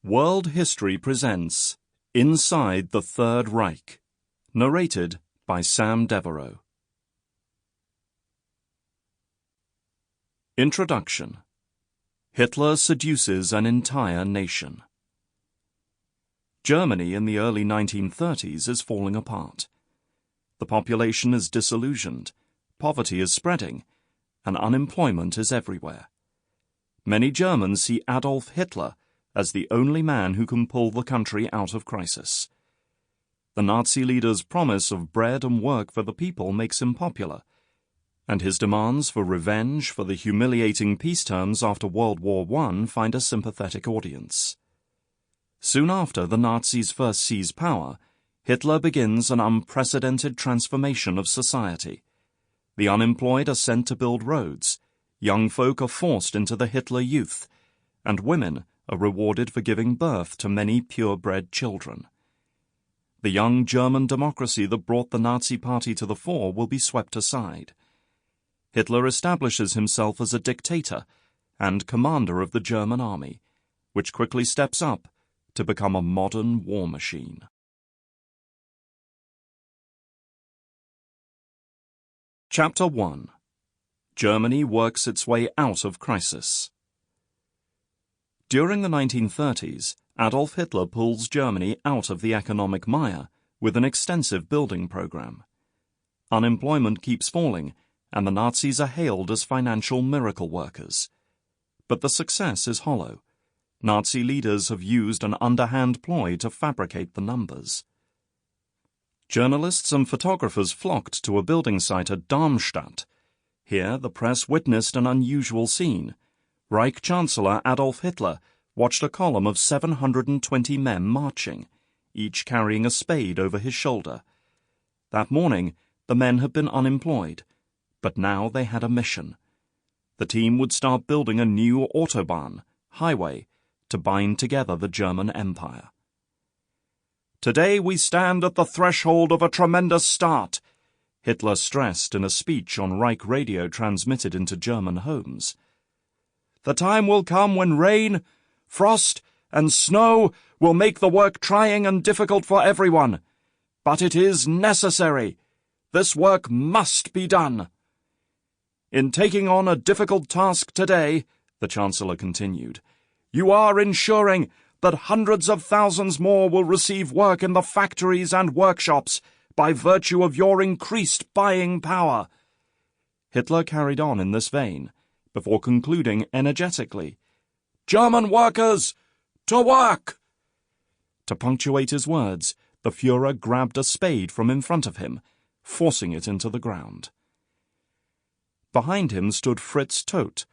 World History presents Inside the Third Reich, narrated by Sam Devereaux. Introduction. Hitler seduces an entire nation. Germany in the early 1930s is falling apart. The population is disillusioned, poverty is spreading, and unemployment is everywhere. Many Germans see Adolf Hitler as the only man who can pull the country out of crisis. The Nazi leader's promise of bread and work for the people makes him popular, and his demands for revenge for the humiliating peace terms after World War I find a sympathetic audience. Soon after the Nazis first seize power, Hitler begins an unprecedented transformation of society. The unemployed are sent to build roads, young folk are forced into the Hitler Youth, and women are rewarded for giving birth to many purebred children. The young German democracy that brought the Nazi Party to the fore will be swept aside. Hitler establishes himself as a dictator and commander of the German army, which quickly steps up to become a modern war machine. Chapter 1. Germany works its way out of crisis. During the 1930s, Adolf Hitler pulls Germany out of the economic mire with an extensive building program. Unemployment keeps falling, and the Nazis are hailed as financial miracle workers. But the success is hollow. Nazi leaders have used an underhand ploy to fabricate the numbers. Journalists and photographers flocked to a building site at Darmstadt. Here, the press witnessed an unusual scene. Reich Chancellor Adolf Hitler watched a column of 720 men marching, each carrying a spade over his shoulder. That morning, the men had been unemployed, but now they had a mission. The team would start building a new Autobahn, highway, to bind together the German Empire. "Today we stand at the threshold of a tremendous start," Hitler stressed in a speech on Reich radio transmitted into German homes. "The time will come when rain, frost, and snow will make the work trying and difficult for everyone. But it is necessary. This work must be done. In taking on a difficult task today," the Chancellor continued, "you are ensuring that hundreds of thousands more will receive work in the factories and workshops by virtue of your increased buying power." Hitler carried on in this vein, before concluding energetically, "German workers, to work!" To punctuate his words, the Führer grabbed a spade from in front of him, forcing it into the ground. Behind him stood Fritz Todt.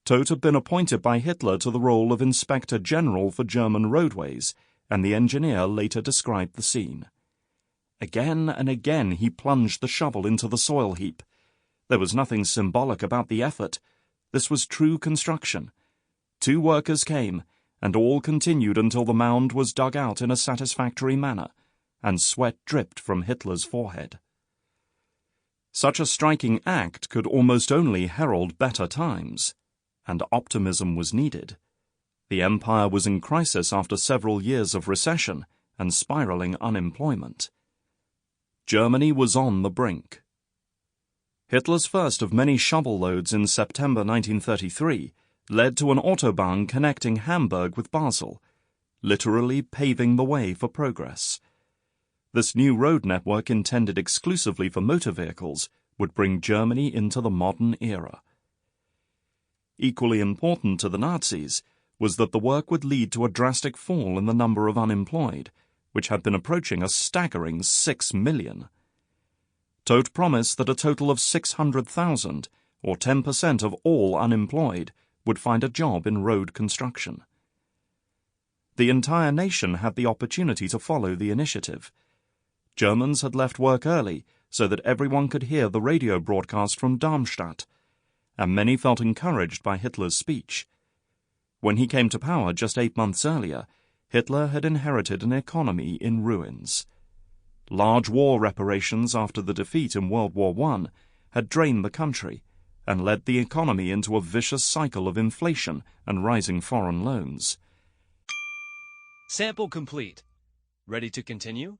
Todt had been appointed by Hitler to the role of Inspector General for German roadways, and the engineer later described the scene. Again and again he plunged the shovel into the soil heap. There was nothing symbolic about the effort. This was true construction. 2 workers came, and all continued until the mound was dug out in a satisfactory manner, and sweat dripped from Hitler's forehead. Such a striking act could almost only herald better times, and optimism was needed. The empire was in crisis after several years of recession and spiraling unemployment. Germany was on the brink. Hitler's first of many shovel loads in September 1933 led to an Autobahn connecting Hamburg with Basel, literally paving the way for progress. This new road network intended exclusively for motor vehicles would bring Germany into the modern era. Equally important to the Nazis was that the work would lead to a drastic fall in the number of unemployed, which had been approaching a staggering 6 million. Todt promised that a total of 600,000, or 10% of all unemployed, would find a job in road construction. The entire nation had the opportunity to follow the initiative. Germans had left work early so that everyone could hear the radio broadcast from Darmstadt, and many felt encouraged by Hitler's speech. When he came to power just 8 months earlier, Hitler had inherited an economy in ruins. Large war reparations after the defeat in World War I had drained the country and led the economy into a vicious cycle of inflation and rising foreign loans. Sample complete. Ready to continue?